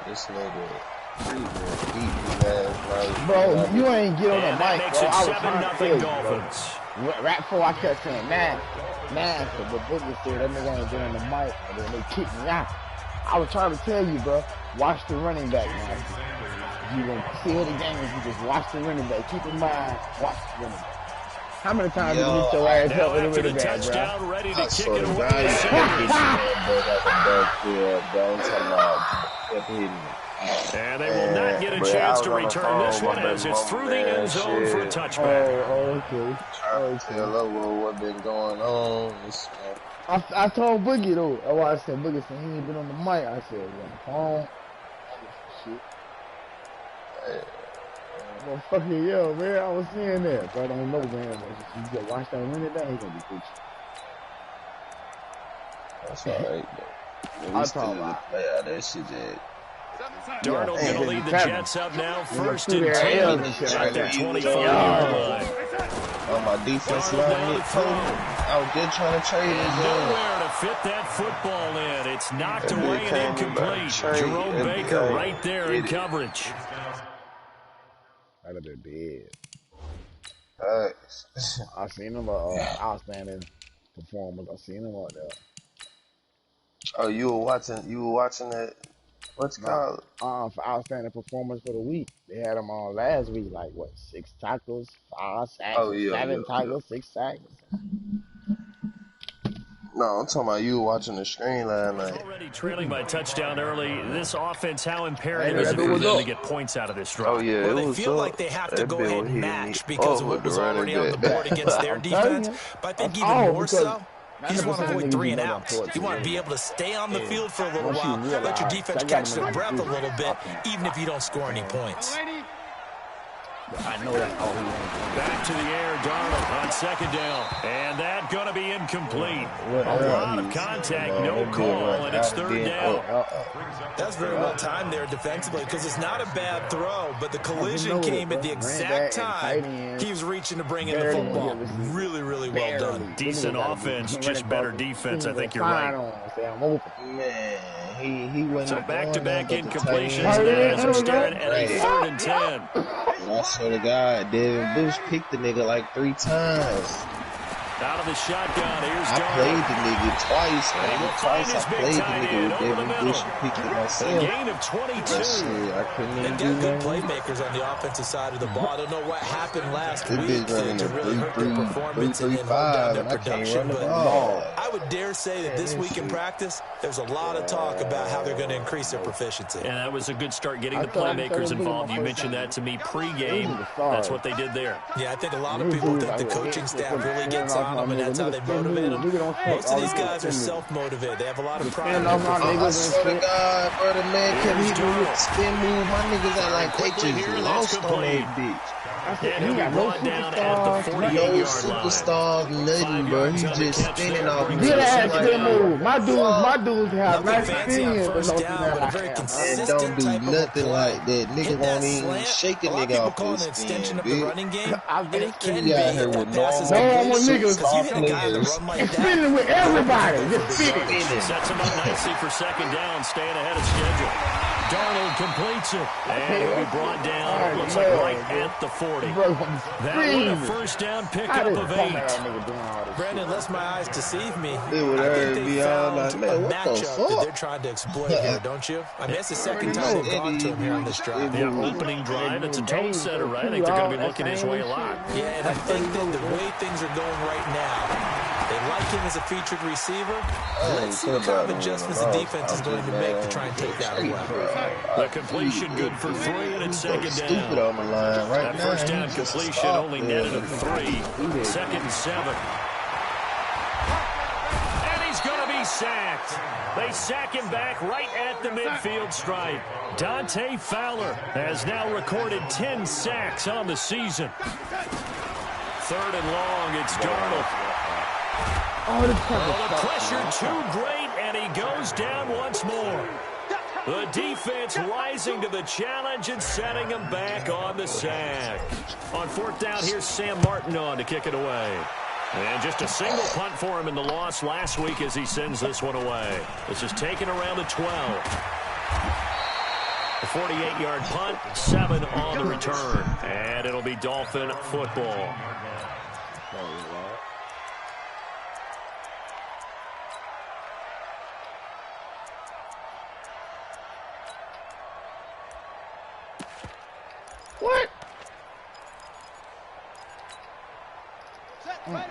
this nigga. Bro, you ain't get on the mic, bro. I was trying to tell you, Dolphins. Bro. Right before I kept saying, nah, so the Boogie said that nigga ain't get on the mic, and then they kicked me out. I was trying to tell you, bro, watch the running back, man. You gonna see the game if you just watch the running back. Keep in mind, watch the running back. How many times did you get your ass up with the running back, bro? Ready to kick it away. And they will not get a chance to return this one as it's through the end zone for a touchback. Oh, okay. Tell what been going on. I told Boogie though. I said Boogie said he ain't been on the mic. I said, phone. Shit. Well, fucking yo, man. I was saying that, but I don't know, man. You just watch that running down, he gonna be preaching. That's alright, though. We still play out that shit, Jed. Darnold going to lead the Jets up now. First and 10 at their 25-yard line. On my defense line, I was good trying to trade it. Nowhere to fit that football in. It's knocked away and incomplete. Jerome Baker right there in coverage. That'd have been bad. I seen him outstanding performance. I seen him out there. Oh, you were watching that. What's it called? For outstanding performance for the week. They had him on last week, like what, 6 tackles, 5 sacks, 7 tackles, 6 sacks. No, I'm talking about you watching the screen last night. Already trailing by touchdown early. This offense, how imperative is it for them to get points out of this drive? Oh, yeah, well, they feel like they have to go ahead and match because of what was already on the board against their defense. But I think even more so, you just want to avoid 3 and outs. You want to be able to stay on the field for a little while, let your defense catch their breath a little bit, even if you don't score any points. I know that's all he wants. Back to the air, Darnold on second down. And that going to be incomplete. A lot of contact, no call, and it's third down. That's very well timed there defensively because it's not a bad throw, but the collision came at the exact time he was reaching to bring in the football. Really, really well done. Decent offense, just better defense. I think you're right. Man, he went so back-to-back incompletions as we're staring at a 3rd and 10. I swear to God, Devin Bush picked the nigga like 3 times. Out of the shotgun, here's I played the nigga twice. I played the nigga with Devin Bush and picked it myself. A gain of 22. I couldn't even do They've got good that. playmakers on the offensive side of the ball. I don't know what happened last week to really hurt their performance and hold down their production, but I would dare say that this week in practice, there's a lot of talk about how they're going to increase their proficiency. And that was a good start getting the playmakers involved. You mentioned that to me pregame. That's what they did there. Yeah, I think a lot of people think the coaching staff really gets on them, and that's how they motivate them. Most of these guys are self-motivated. They have a lot of pride in their performance. I swear to God, brother, man, can he do a spin move? My niggas are like, they just lost on that bitch. And he'll be brought down at the 48-yard line. No superstars, nothing, bro. He just spinning off. Good ass spin move. My dudes have nice spins, but no and don't do nothing like that. Nigga won't even shake a nigga off his spin, bitch. I've been He out here with normal niggas spinning with everybody. Just spinning. Sets him up nicely for second down, staying ahead of schedule. Darnold completes it, and he'll be brought down, looks like right at the 40. That one a first down pickup of 8. Brandon, unless my eyes deceive me, I It would think they found like, a man, what the matchup that fuck? they're trying to exploit here, don't you? I mean, that's the second time they've gone to him here on this drive. Yeah, opening drive, it's a tone setter, right? I think they're going to be looking his way a lot. Yeah, and I think that the way things are going right now, they like him as a featured receiver. Let's see what kind of adjustments the defense is going to make to try and take that away. The completion good for 3, and it's second down. On the line right That now. first down completion only netted of 3. Second and 7. And he's going to be sacked. They sack him back right at the midfield stripe. Dante Fowler has now recorded 10 sacks on the season. 3rd and long, it's Darnold. The pressure too great, and he goes down once more. The defense rising to the challenge and setting him back on the sack. On 4th down, here's Sam Martin on to kick it away. And just a single punt for him in the loss last week as he sends this one away. This is taken around the 12. A 48-yard punt, 7 on the return. And it'll be Dolphin football. What?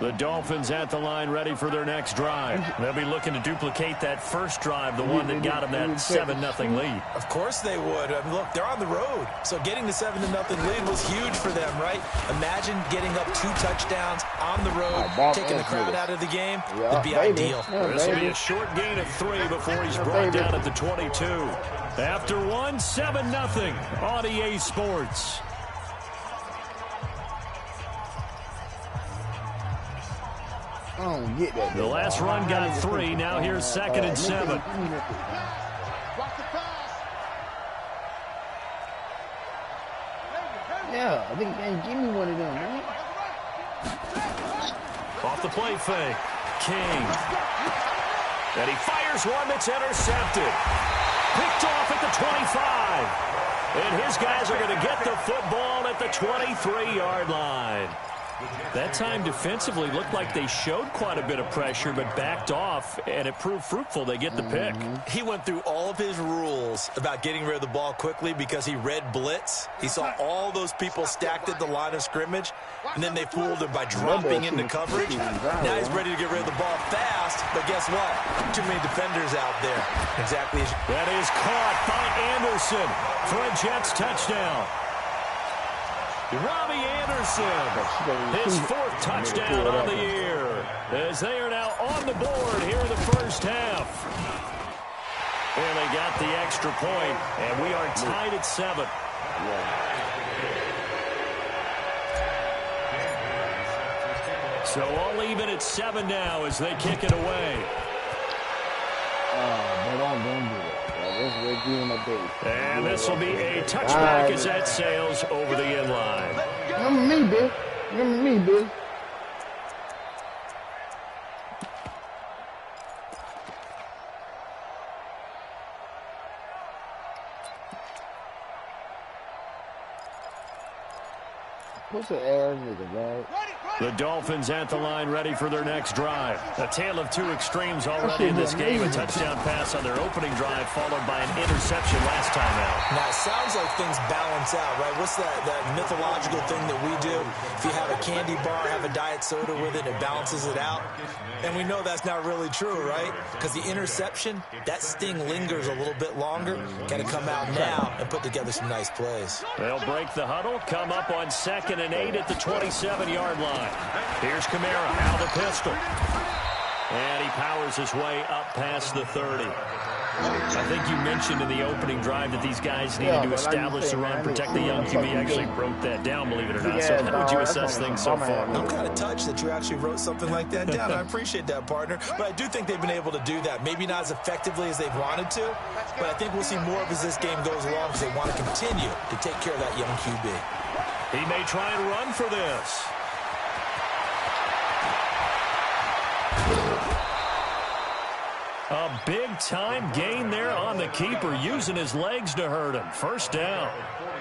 The Dolphins at the line ready for their next drive. They'll be looking to duplicate that first drive, the one that got them that 7-0 lead. Of course they would. I mean, look, they're on the road. So getting the 7-0 lead was huge for them, right? Imagine getting up 2 touchdowns on the road, taking the crowd out of the game. It'd be ideal. This will be a short gain of 3 before he's brought down at the 22. After 1, 7-0 on EA Sports. I don't get that. The last run got 3. Now here's 2nd and 7. Yeah, I think they give me one of them, man. Off the play fake. King. And he fires one that's intercepted. Picked off at the 25. And his guys are going to get the football at the 23-yard line. That time defensively looked like they showed quite a bit of pressure but backed off, and it proved fruitful. They get the pick. He went through all of his rules about getting rid of the ball quickly because he read blitz. He saw all those people stacked at the line of scrimmage, and then they fooled him by dropping into coverage. Now he's ready to get rid of the ball fast, but guess what? Too many defenders out there. Exactly. That is caught by Anderson for a Jets touchdown. Robbie Anderson, his 4th touchdown on the year, as they are now on the board here in the first half. And they got the extra point, and we are tied at 7. So all even at 7 now as they kick it away. And this will be a touchback as that sails over the end line. Remember me, Bill. Remember me, Bill. What's the air nigga, right? The Dolphins at the line ready for their next drive. A tale of 2 extremes already in this game. A touchdown pass on their opening drive followed by an interception last time out. Now, it sounds like things balance out, right? What's that mythological thing that we do? If you have a candy bar, have a diet soda with it, it balances it out. And we know that's not really true, right? Because the interception, that sting lingers a little bit longer. Got to come out now and put together some nice plays. They'll break the huddle, come up on 2nd and 8 at the 27-yard line. Here's Kamara out of the pistol. And he powers his way up past the 30. I think you mentioned in the opening drive that these guys needed to establish the run, protect the young QB. Actually wrote that down, believe it or not. So how would you assess things so far? I'm kind of touched that you actually wrote something like that down. I appreciate that, partner. But I do think they've been able to do that. Maybe not as effectively as they've wanted to, but I think we'll see more of as this game goes along because they want to continue to take care of that young QB. He may try and run for this. A big-time gain there on the keeper, using his legs to hurt him. First down.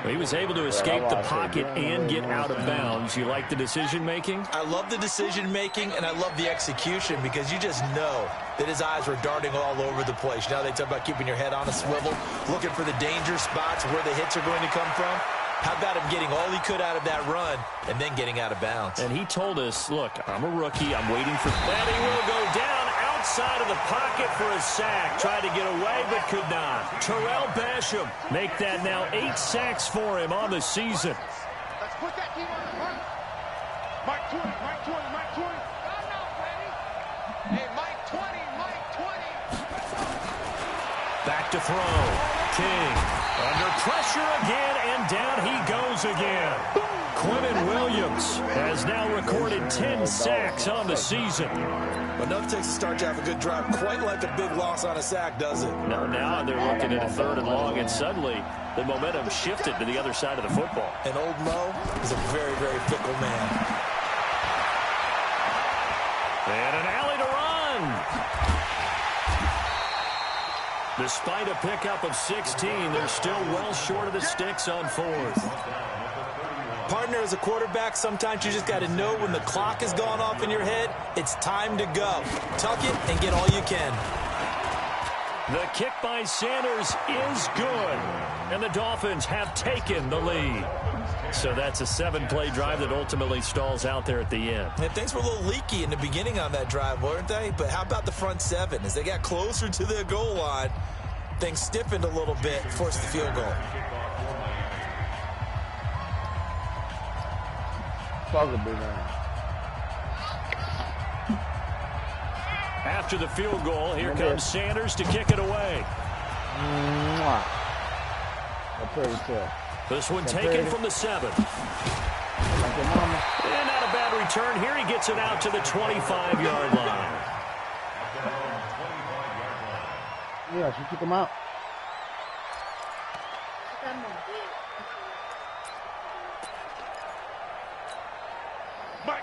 He was able to escape the pocket and get out of bounds. You like the decision-making? I love the decision-making, and I love the execution because you just know that his eyes were darting all over the place. You know, they talk about keeping your head on a swivel, looking for the danger spots where the hits are going to come from. How about him getting all he could out of that run and then getting out of bounds? And he told us, look, I'm a rookie. I'm waiting for that. He will go down outside of the pocket for a sack. Tried to get away, but could not. Terrell Basham make that now 8 sacks for him on the season. Let's put that team on the front. Mike 20, Mike 20, Mike 20. I'm not ready. Hey, Mike 20, Mike 20. Back to throw. King under pressure again, and down he goes again. Quentin Williams has now recorded 10 sacks on the season. Enough takes to start to have a good drive, quite like a big loss on a sack, does it? Now they're looking at a 3rd and long, and suddenly the momentum shifted to the other side of the football. And old Mo is a very, very fickle man. And an alley to run. Despite a pickup of 16, they're still well short of the sticks on 4th. Partner, as a quarterback, sometimes you just got to know when the clock has gone off in your head, it's time to go. Tuck it and get all you can. The kick by Sanders is good, and the Dolphins have taken the lead. So that's a 7-play drive that ultimately stalls out there at the end. And things were a little leaky in the beginning on that drive, weren't they? But how about the front 7? As they got closer to the goal line, things stiffened a little bit, forced the field goal. After the field goal, here comes Sanders to kick it away. This one taken from the 7. And not a bad return here. He gets it out to the 25-yard line. Yeah, she kick him out.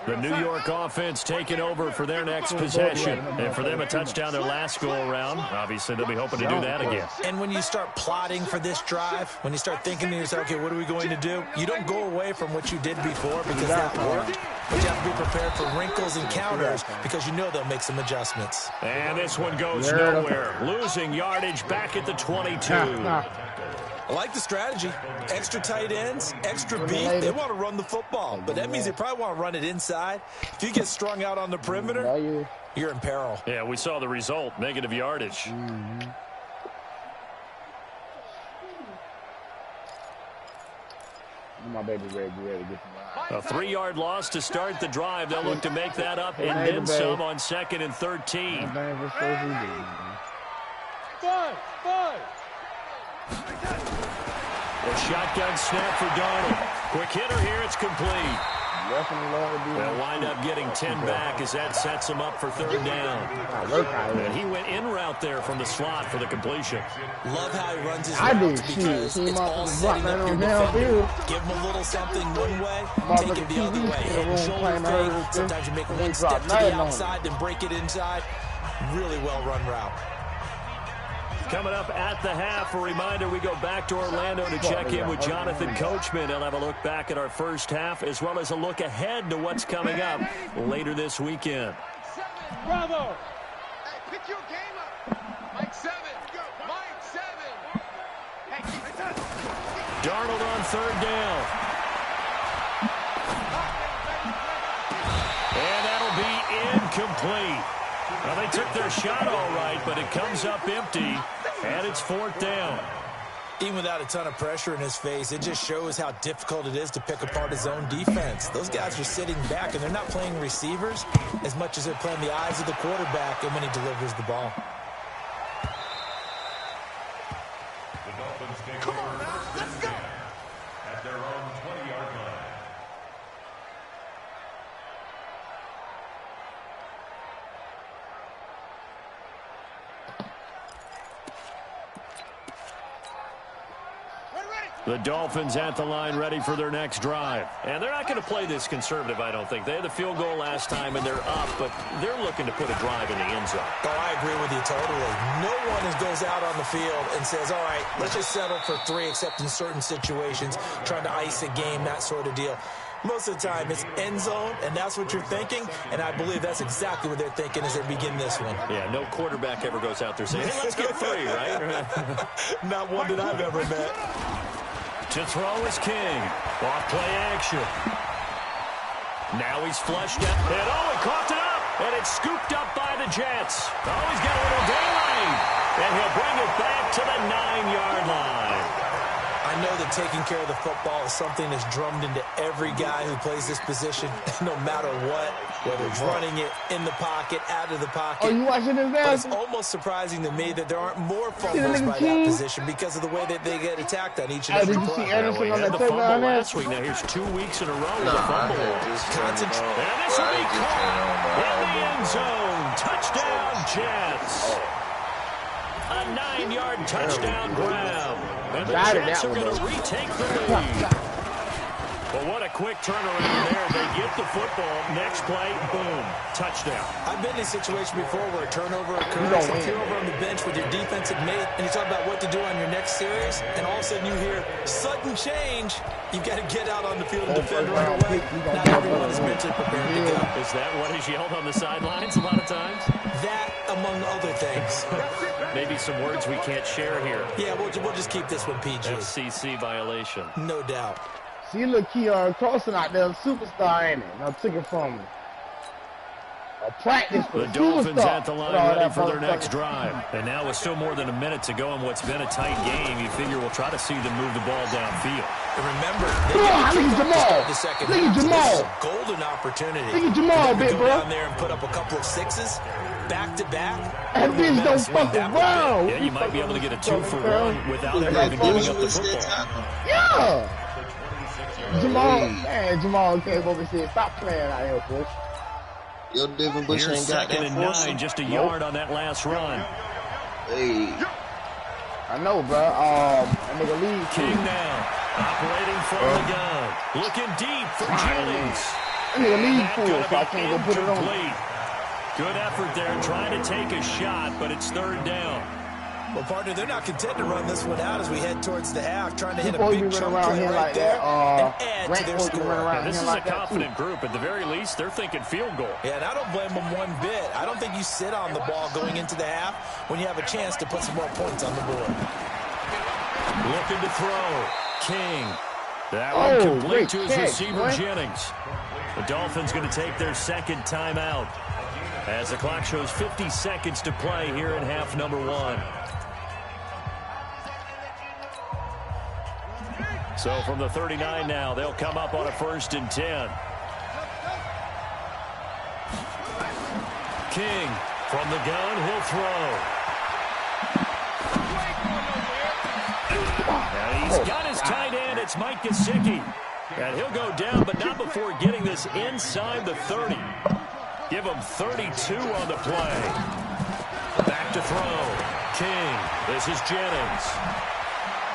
The New York offense taking over for their next possession. And for them, a touchdown their last go-around. Obviously, they'll be hoping to do that again. And when you start plotting for this drive, when you start thinking to yourself, okay, what are we going to do? You don't go away from what you did before because that worked. But you have to be prepared for wrinkles and counters because you know they'll make some adjustments. And this one goes nowhere. Losing yardage back at the 22. I like the strategy. Extra tight ends, extra beef. They want to run the football, but that means they probably want to run it inside. If you get strung out on the perimeter, you're in peril. Yeah, we saw the result, negative yardage. My baby ready to get A 3-yard loss to start the drive. They'll look to make that up and then some on 2nd and 13. A shotgun snap for Darnold. Quick hitter here, it's complete. They'll wind up getting 10 back as that sets him up for 3rd down. And he went in route there from the slot for the completion. Love how he runs his routes because it's all setting up your defender. Give him a little something one way, take it the other way. Head and shoulder fake. Sometimes you make one step to the outside, then break it inside. Really well-run route. Coming up at the half, a reminder, we go back to Orlando to check in with Jonathan Coachman. He'll have a look back at our first half as well as a look ahead to what's coming up later this weekend. Bravo! Hey, pick your game up. Mike 7. Mike 7. Hey, Darnold on 3rd down. And that'll be incomplete. Well, they took their shot all right, but it comes up empty, and it's 4th down. Even without a ton of pressure in his face, it just shows how difficult it is to pick apart his own defense. Those guys are sitting back, and they're not playing receivers as much as they're playing the eyes of the quarterback and when he delivers the ball. come on now, let's go! At their own 20-yard line. The Dolphins at the line ready for their next drive. And they're not going to play this conservative, I don't think. They had the field goal last time, and they're up, but they're looking to put a drive in the end zone. Oh, I agree with you totally. No one goes out on the field and says, all right, let's just settle for 3, except in certain situations, trying to ice a game, that sort of deal. Most of the time, it's end zone, and that's what you're thinking, and I believe that's exactly what they're thinking as they begin this one. Yeah, no quarterback ever goes out there saying, hey, let's get 3, right? Not one that I've ever met. To throw is King. Off play action. Now he's flushed out. And he coughed it up. And it's scooped up by the Jets. He's got a little daylight. And he'll bring it back to the 9-yard line. I know that taking care of the football is something that's drummed into every guy who plays this position, no matter what, whether it's running it in the pocket, out of the pocket. Oh, you watching this now? But it's almost surprising to me that there aren't more fumbles by that position because of the way that they get attacked on each and every play. We had the fumble last week. Now here's 2 weeks in a row with a fumble. And this will be caught in the end zone. Touchdown, Jets. A 9-yard touchdown grab. And the Jets are going to retake the lead. Well, what a quick turnaround there. They get the football. Next play, boom, touchdown. I've been in a situation before where a turnover occurs, and you're over on the bench with your defensive mate, and you talk about what to do on your next series, and all of a sudden you hear sudden change. You've got to get out on the field and defend right away. Not everyone is mentally prepared to go. Is that what is yelled on the sidelines a lot of times? That, among other things. Maybe some words we can't share here. Yeah, we'll just keep this one PG. FCC violation. No doubt. See, look, Keon Carson out there, superstar, ain't it? I took it from a practice for the Dolphins at the line ready for their next drive. And now with still more than a minute to go in what's been a tight game, you figure we'll try to see them move the ball downfield. And remember, they get the second half. This is a golden opportunity. Look at Jamal, big bro. Go down there and put up a couple of sixes back to back. That bitch don't fuck around. Yeah, you might be able to get a 2-for-1 without ever even giving up the football. Yeah. Jamal came over and said, "Stop playing out here, Bush." Yo, Devin Bush ain't got that 9, just a yard on that last run. Hey. I know, bro. That nigga lead. King now, operating from the gun. Looking deep for Jennings. That nigga lead full, so I can't go put it on. Good effort there, trying to take a shot, but it's third down. Well, partner, they're not content to run this one out as we head towards the half, trying to hit a big chunk play right there and add to their score. This is a confident group. At the very least, they're thinking field goal. Yeah, and I don't blame them one bit. I don't think you sit on the ball going into the half when you have a chance to put some more points on the board. Looking to throw. King. That one complete to his receiver, Jennings. The Dolphins going to take their second timeout as the clock shows 50 seconds to play here in half number 1. So from the 39 now, they'll come up on a 1st and 10. King from the gun, he'll throw. And he's got his tight end. It's Mike Gesicki. And he'll go down, but not before getting this inside the 30. Give him 32 on the play. Back to throw. King. This is Jennings.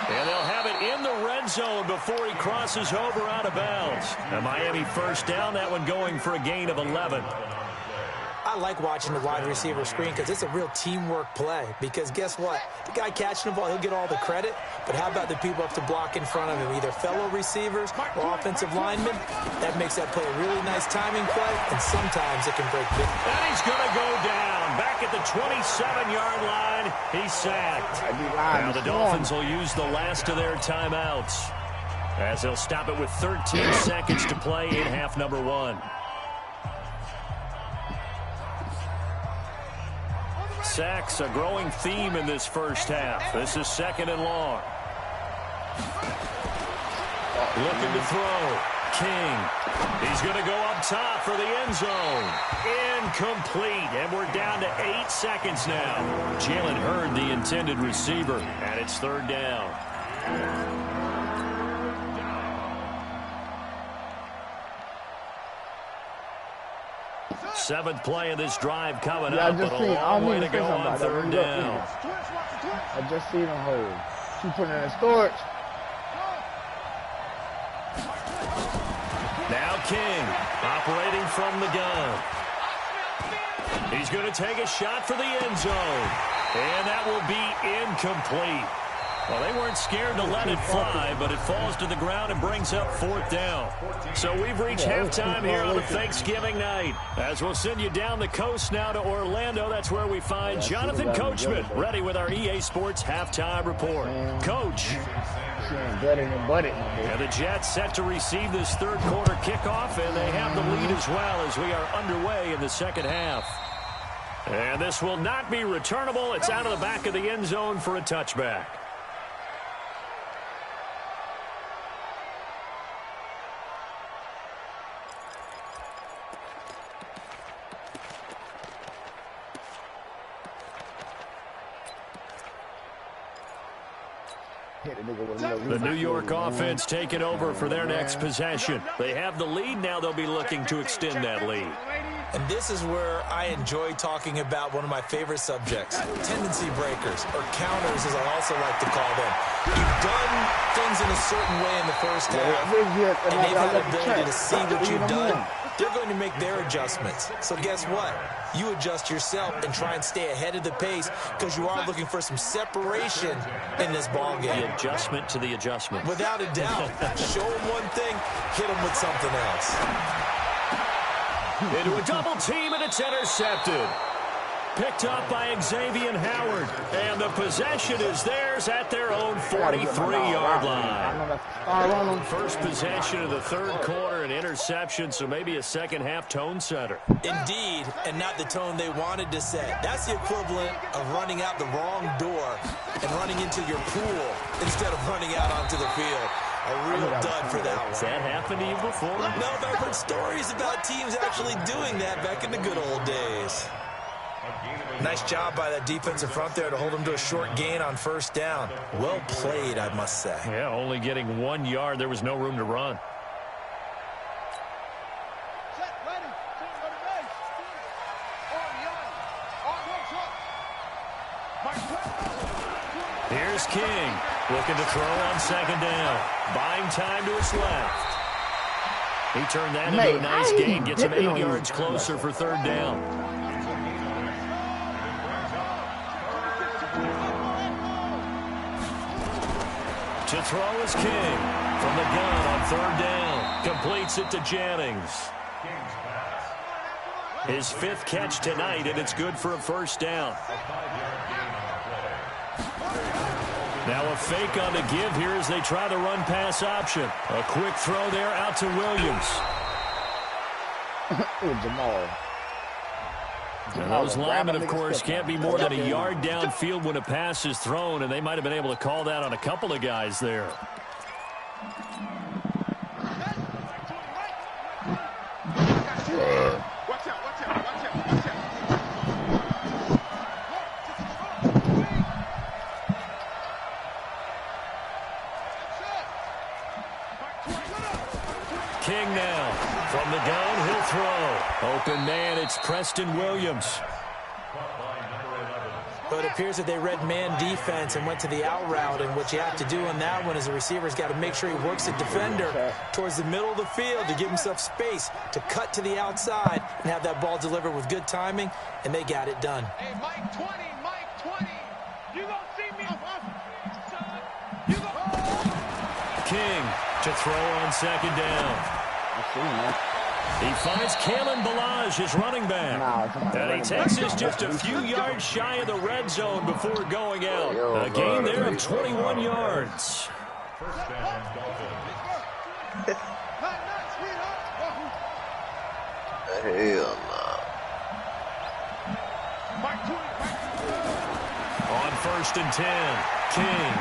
And they'll have it in the red zone before he crosses over out of bounds. And Miami first down, that one going for a gain of 11. I like watching the wide receiver screen because it's a real teamwork play. Because guess what? The guy catching the ball, he'll get all the credit. But how about the people up to block in front of him, either fellow receivers or offensive linemen? That makes that play a really nice timing play, and sometimes it can break big. And he's going to go down. Back at the 27-yard line, he's sacked. Now the Dolphins will use the last of their timeouts as they'll stop it with 13 seconds to play in half number 1. Sacks, a growing theme in this first half. This is 2nd and long. Looking to throw. King. He's going to go up top for the end zone. Incomplete. And we're down to 8 seconds now. Jalen Hurd, the intended receiver. And it's 3rd down. Seventh play of this drive coming up, but a long way to go on 3rd down. I just seen him hold. She put it in storage. Now King, operating from the gun. He's going to take a shot for the end zone. And that will be incomplete. Well, they weren't scared to let it fly, but it falls to the ground and brings up 4th down. So we've reached halftime here on a Thanksgiving night. As we'll send you down the coast now to Orlando, that's where we find Jonathan Coachman, ready with our EA Sports Halftime Report. Coach. And the Jets set to receive this 3rd quarter kickoff, and they have the lead as well as we are underway in the 2nd half. And this will not be returnable. It's out of the back of the end zone for a touchback. The New York offense taking over for their next possession. They have the lead. Now they'll be looking to extend that lead. And this is where I enjoy talking about one of my favorite subjects, tendency breakers, or counters as I also like to call them. You've done things in a certain way in the first half, and they've had the ability to see what you've done, they're going to make their adjustments. So guess what? You adjust yourself and try and stay ahead of the pace because you are looking for some separation in this ball game. The adjustment to the adjustment. Without a doubt. Show them one thing, hit them with something else. Into a double team, and it's intercepted. Picked up by Xavier Howard. And the possession is theirs at their own 43-yard line. First possession of the third quarter, an interception, so maybe a second-half tone setter. Indeed, and not the tone they wanted to set. That's the equivalent of running out the wrong door and running into your pool instead of running out onto the field. A real dud for that one. Has that happened to you before? No, but I've heard stories about teams actually doing that back in the good old days. Nice job by that defensive front there to hold them to a short gain on first down. Well played, I must say. Yeah, only getting 1 yard. There was no room to run. Here's King, looking to throw on second down. Buying time to his left. He turned that into a nice gain, gets him 8 yards closer for third down. To throw is King from the gun on third down. Completes it to Jennings. His 5th catch tonight, and it's good for a first down. Now a fake on the give here as they try the run-pass option. A quick throw there out to Williams. Jamal. And those linemen, of course, can't be more than a yard downfield when a pass is thrown, and they might have been able to call that on a couple of guys there. King now. From the gun, he'll throw. Open man, it's Preston Williams. But it appears that they read man defense and went to the out route, and what you have to do on that one is the receiver's got to make sure he works the defender towards the middle of the field to give himself space to cut to the outside and have that ball delivered with good timing, and they got it done. Hey, Mike 20, Mike 20. You gonna see me, son. You gonna... King to throw on second down. He finds Kalen Ballage, his running back. And he takes us just a few yards shy of the red zone before going out. A gain there of 21 yards. Hell On 1st and 10, King.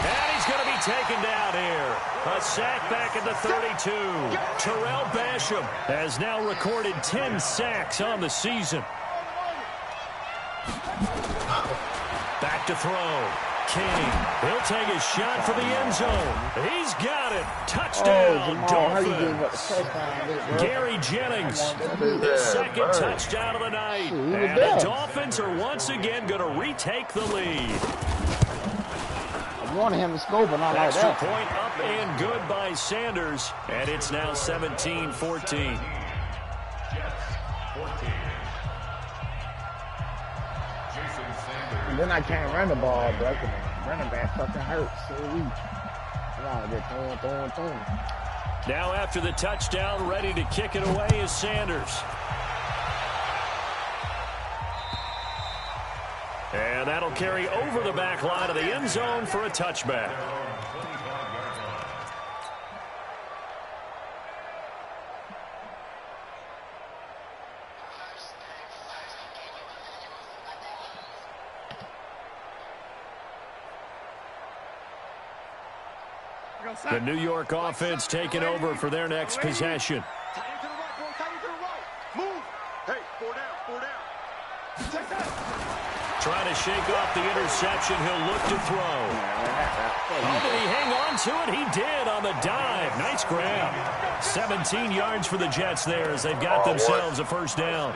And he's going to be taken down here. A sack back at the 32. Terrell Basham has now recorded 10 sacks on the season. Back to throw. King. He'll take a shot for the end zone. He's got it. Touchdown, Dolphins. Gary Jennings, his second touchdown of the night. And the Dolphins are once again going to retake the lead. I wanted him to score, but not like that. Extra point up and good by Sanders. And it's now 17-14. And then I can't run the ball, bro. Running back fucking hurts. So weak. Come on, get throwing. Now after the touchdown, ready to kick it away is Sanders. And that'll carry over the back line of the end zone for a touchback. The New York offense taking over for their next possession. Trying to shake off the interception. He'll look to throw. Oh, did he hang on to it? He did on the dive. Nice grab. 17 yards for the Jets there as they've got themselves a first down.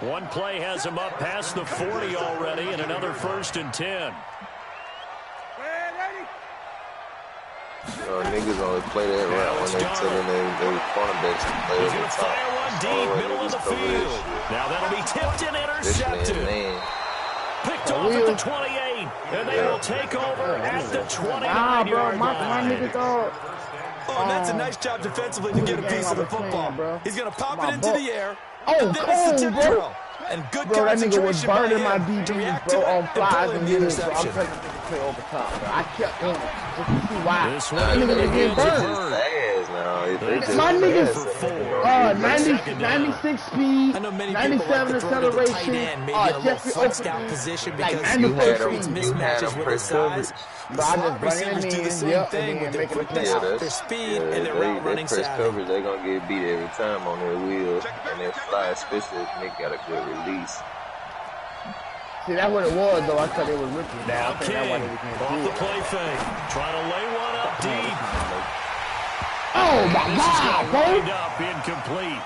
One play has them up past the 40 already, and another 1st and 10. Niggas only play that route when they telling their cornerbacks to play He's over going to top. fire one deep, middle of the field. Now that'll be tipped and intercepted. Picked off at the 28, and they will take over at the 29-yard line. My nigga dog. Oh, and that's a nice job defensively to get a piece of the football. He's going to pop it into the air. Oh, cool, bro. And good bro, that nigga was burning my DBs, bro, on flies and years, so I'm taking the play over top, bro. I kept on it just to see why. This one nigga was getting burned. My niggas, 96 speed, 97 acceleration, Jeffrey Oakland, position like because 94 speed. Mismatches with his size. But I just Receivers do the same thing with their quickness, their speed, and their route running press savvy. coverage, they're going to get beat every time on their wheels and their fly, especially if Nick got a good release. See, that's what it was, though. I thought they was rookies. Now King, off the play fake, trying to lay one up deep. Oh, my God, bro. Wind up incomplete.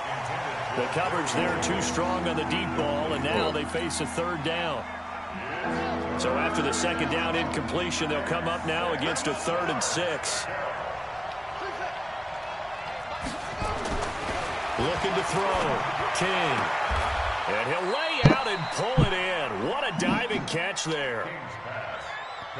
The coverage there too strong on the deep ball, and now they face a third down. So after the second down incompletion, they'll come up now against a 3rd and 6. Looking to throw. King. And he'll lay out and pull it in. What a diving catch there.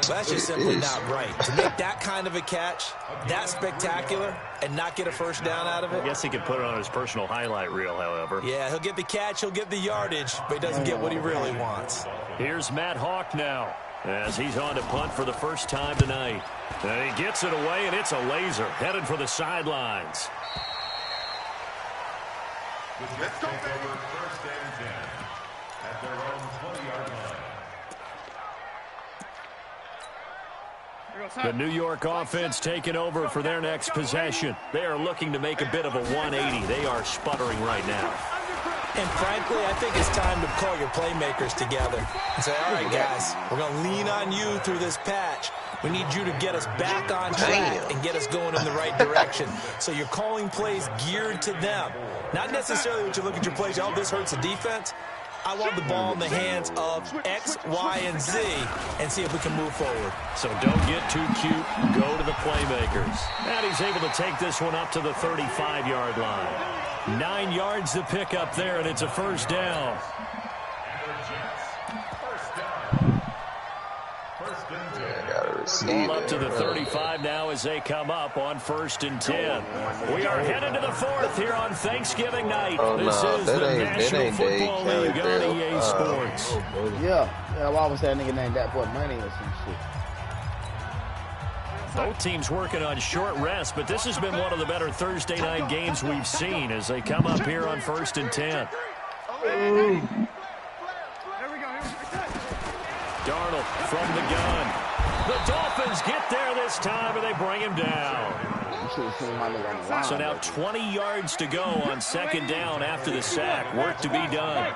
That's just simply not right. To make that kind of a catch, that spectacular, and not get a first down out of it. I guess he could put it on his personal highlight reel, however. Yeah, he'll get the catch, he'll get the yardage, but he doesn't get what he really wants. Here's Matt Hawk now, as he's on to punt for the first time tonight. And he gets it away, and it's a laser, headed for the sidelines. Let's go, baby. First and 10 at their own 20-yard line. The New York offense taking over for their next possession. They are looking to make a bit of a 180. They are sputtering right now. And frankly, I think it's time to call your playmakers together and say, all right, guys, we're going to lean on you through this patch. We need you to get us back on track and get us going in the right direction. So you're calling plays geared to them. Not necessarily when you look at your plays, oh, this hurts the defense. I want the ball in the hands of X, Y, and Z and see if we can move forward. So don't get too cute. Go to the playmakers. And he's able to take this one up to the 35-yard line. 9 yards to pick up there, and it's a first down. Ball up to the 35 now as they come up on 1st and 10. We are headed to the 4th here on Thanksgiving night. This is the National Football League on EA Sports. Yeah, why was that nigga named that boy Money or some shit? Both teams working on short rest, but this has been one of the better Thursday night games we've seen as they come up here on 1st and 10. Darnold from the gun. The Dolphins get there this time, and they bring him down. So now 20 yards to go on 2nd down after the sack. Work to be done.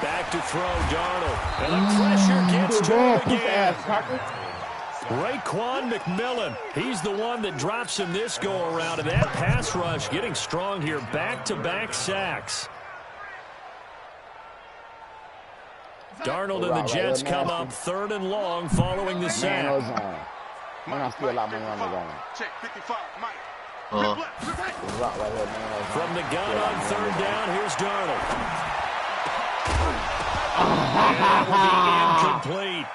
Back to throw, Darnold. And the pressure gets to him again. Raekwon McMillan, he's the one that drops him this go-around. And that pass rush getting strong here. Back-to-back sacks. Darnold and the Jets come up 3rd and long following the sack. Man, I still a lot more on the zone. Check 55, Mike. From the gun on 3rd down, here's Darnold. That will be incomplete.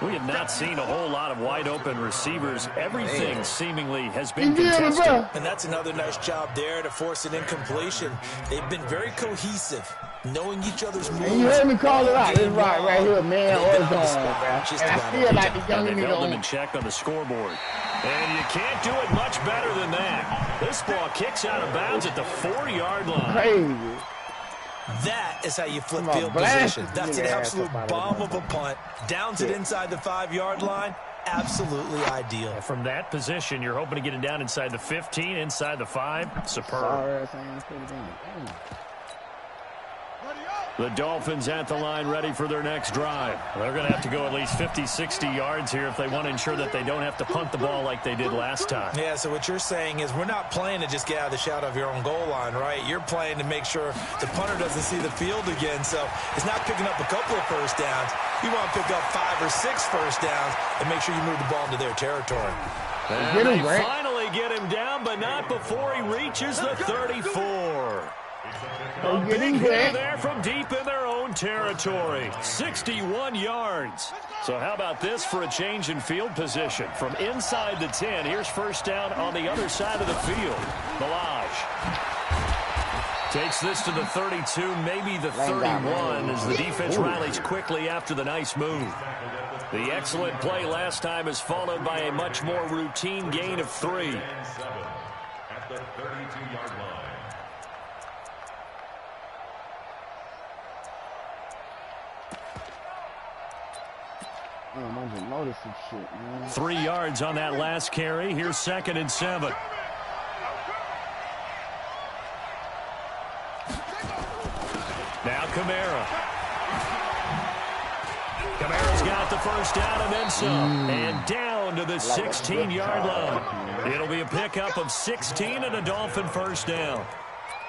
We have not seen a whole lot of wide-open receivers. Everything seemingly has been contested. And that's another nice job there to force an incompletion. They've been very cohesive, knowing each other's moves. And you heard me call it out. It's right here, man, or zone, bro. And I feel like the young nigga held them in on. check on the scoreboard. And you can't do it much better than that. This ball kicks out of bounds at the 4-yard line. Crazy. That is how you flip field position. That's an absolute bomb of a punt. Downs it inside the 5-yard line. Absolutely ideal. From that position, you're hoping to get it down inside the 15, inside the 5. Superb. The Dolphins at the line ready for their next drive. They're going to have to go at least 50, 60 yards here if they want to ensure that they don't have to punt the ball like they did last time. Yeah, so what you're saying is we're not playing to just get out of the shadow of your own goal line, right? You're playing to make sure the punter doesn't see the field again. So it's not picking up a couple of first downs. You want to pick up 5 or 6 first downs and make sure you move the ball into their territory. And they finally get him down, but not before he reaches the 34. A big hit there from deep in their own territory. 61 yards. So how about this for a change in field position? From inside the 10, here's first down on the other side of the field. Milage takes this to the 32, maybe the 31, as the defense rallies quickly after the nice move. The excellent play last time is followed by a much more routine gain of 3. At the 32-yard line. I just noticed some shit, man. 3 yards on that last carry. Here's 2nd and 7. Now Kamara. Kamara's got the first down and then some. And down to the 16-yard line. It'll be a pickup of 16 and a Dolphin first down.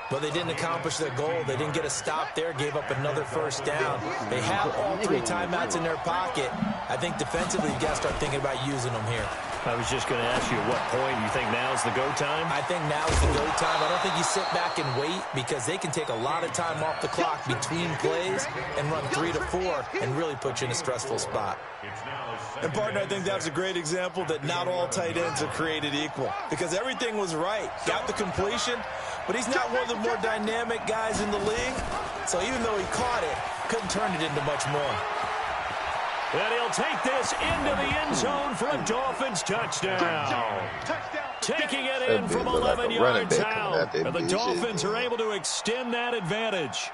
But they didn't accomplish their goal. They didn't get a stop there, gave up another first down. They have all 3 timeouts in their pocket. I think defensively you've got to start thinking about using them here. I was just going to ask you at what point you think now is the go time? I think now is the go time. I don't think you sit back and wait because they can take a lot of time off the clock between plays and run 3 to 4 and really put you in a stressful spot. And, partner, I think that's a great example that not all tight ends are created equal because everything was right. Got the completion, but he's not one of the more dynamic guys in the league. So even though he caught it, couldn't turn it into much more. And he'll take this into the end zone for a Dolphins touchdown. Taking it in from 11 yards out. And the Dolphins are able to extend that advantage.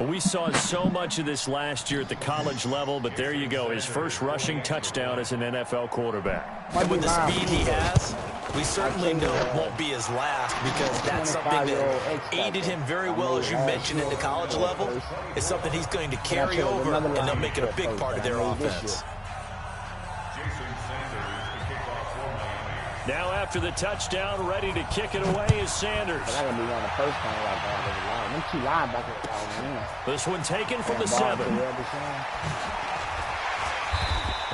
We saw so much of this last year at the college level, but there you go. His first rushing touchdown as an NFL quarterback. And with the speed he has, we certainly know it won't be his last because that's something that aided him very well, as you mentioned, at the college level. It's something he's going to carry over, and they'll make it a big part of their offense. Now after the touchdown, ready to kick it away is Sanders. This one taken from the 7.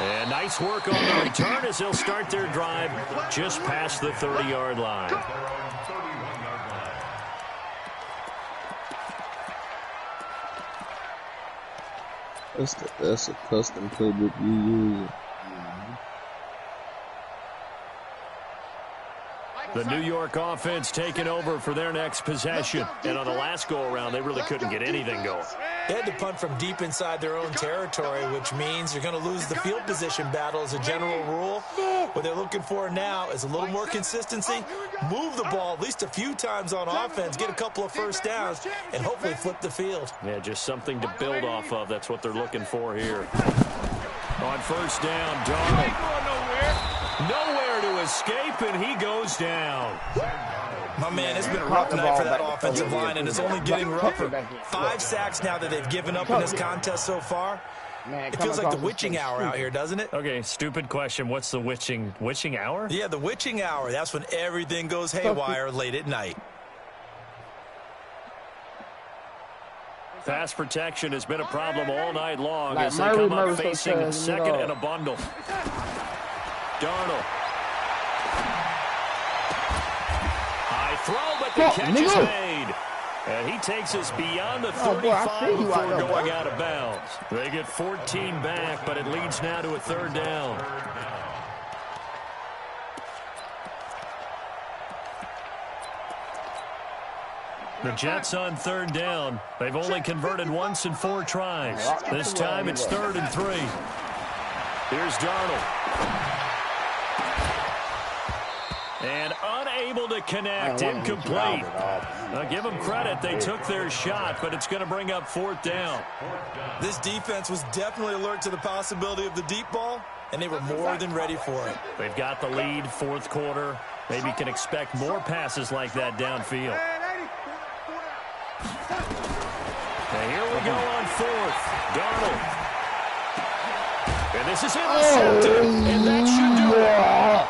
And nice work on the return as they'll start their drive just past the 30-yard line. That's a custom playbook you use. The New York offense taking over for their next possession. And on the last go-around, they really couldn't get anything going. They had to punt from deep inside their own territory, which means you're going to lose the field position battle as a general rule. What they're looking for now is a little more consistency, move the ball at least a few times on offense, get a couple of first downs, and hopefully flip the field. Yeah, just something to build off of. That's what they're looking for here. On first down, Darnold. Nowhere to escape, and he goes down. My man, it's been a rough night for that offensive line, and it's only getting rougher. 5 sacks now that they've given up in this contest so far. It feels like the witching hour out here, doesn't it? Okay, stupid question. What's the witching hour? Yeah, the witching hour. That's when everything goes haywire late at night. Pass protection has been a problem all night long as they come up facing second and a bundle. Darnold. High throw, but the catch is made. And he takes us beyond the 35 before going out of bounds. They get 14 back, but it leads now to a 3rd down. The Jets on 3rd down. They've only converted once in 4 tries. This time it's 3rd and 3. Here's Darnold. And unable to connect, incomplete. Now give them credit, they took their shot, but it's going to bring up 4th down. This defense was definitely alert to the possibility of the deep ball, and they were more than ready for it. They've got the lead, 4th quarter. Maybe you can expect more passes like that downfield. we go on fourth. Darnold. And this is intercepted. And that should do it.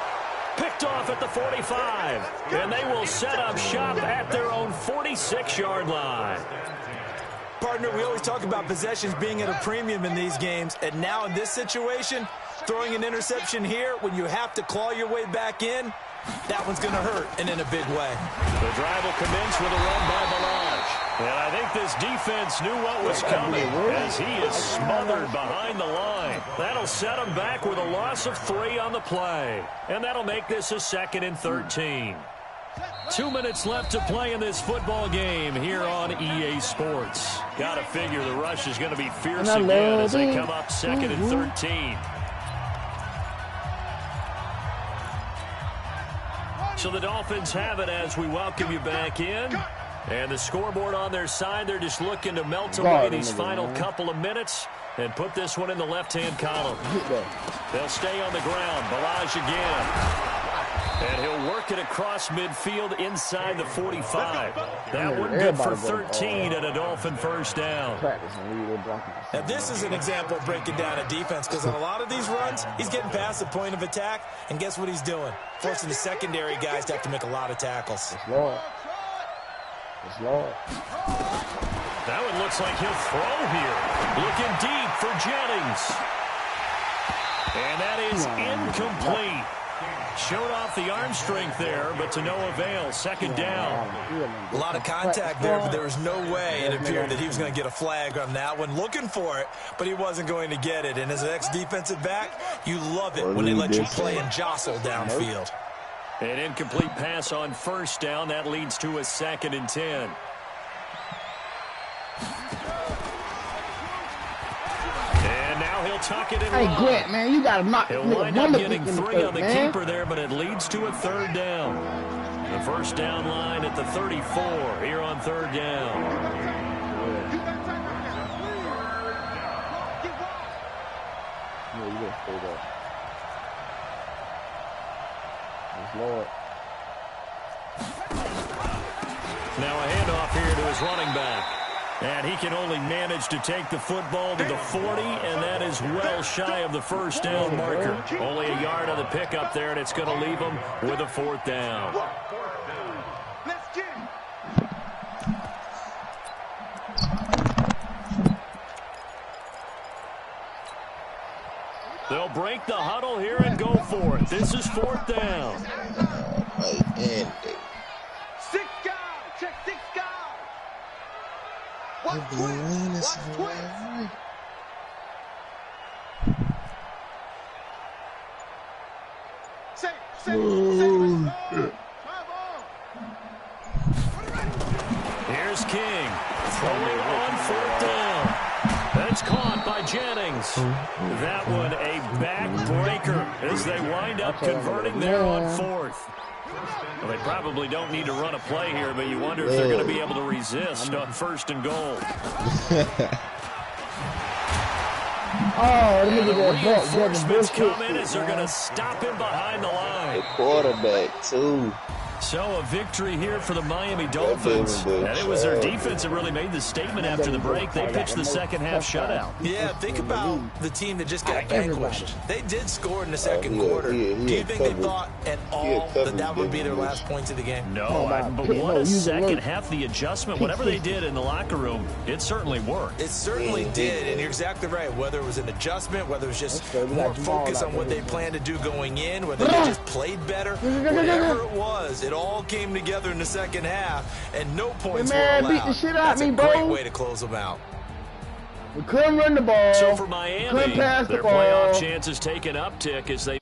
Picked off at the 45. And they will set up shop at their own 46-yard line. Partner, we always talk about possessions being at a premium in these games. And now in this situation, throwing an interception here when you have to claw your way back in, that one's going to hurt, and in a big way. The drive will commence with a run by Balaj. And I think this defense knew what was coming as he is smothered behind the line. That'll set him back with a loss of 3 on the play. And that'll make this a 2nd and 13. 2 minutes left to play in this football game here on EA Sports. Gotta figure the rush is going to be fierce again as they come up 2nd and 13. So the Dolphins have it as we welcome you back in. And the scoreboard on their side, they're just looking to melt away these final couple of minutes and put this one in the left-hand column. They'll stay on the ground. Balaj again. And he'll work it across midfield inside the 45. That one good for 13 and a Dolphin first down. Now this is an example of breaking down a defense because on a lot of these runs, he's getting past the point of attack, and guess what he's doing? Forcing the secondary guys to have to make a lot of tackles. It's Lord. That one looks like he'll throw here. Looking deep for Jennings. And that is incomplete. Showed off the arm strength there, but to no avail. 2nd down. A lot of contact there, but there was no way it appeared that he was going to get a flag on that one. Looking for it, but he wasn't going to get it. And as an ex-defensive back, you love it when they let you play and jostle downfield. An incomplete pass on first down. That leads to a 2nd and 10. He'll tuck it in. Hey, Grant, man, you got to knock He'll wind up getting 3 on the keeper there, but it leads to a 3rd down. The first down line at the 34 here on 3rd down. Now a handoff here to his running back. And he can only manage to take the football to the 40, and that is well shy of the first down marker. Only a yard on the pickup there, and it's going to leave him with a 4th down. Let's get it. They'll break the huddle here and go for it. This is 4th down. 6 guys. Check 6 guys. Watch twins. Watch twins. Say. Here's King. Throwing on 4th down. That's caught by Jennings. That one a backbreaker as they wind up converting there on 4th. Well, they probably don't need to run a play here, but you wonder if they're going to be able to resist on 1st and goal. Oh, and the reinforcements come in as they're going to stop him behind the line. The quarterback, too. So a victory here for the Miami Dolphins. And it was their defense that really made the statement after the break. They pitched the second half shutout. Yeah, think about the team that just got vanquished. They did score in the second quarter. Do you think they thought at all that would be their last points of the game? No, but what a second half. The adjustment, whatever they did in the locker room, it certainly worked. It certainly did, and you're exactly right. Whether it was an adjustment, whether it was just more focus on what they planned to do going in, whether they just played better, whatever it was, it all came together in the second half, and no points were allowed. Beat the shit out That's me, a bro. great way to close them out. We couldn't run the ball. So for Miami, pass the their ball. playoff chances take an uptick as they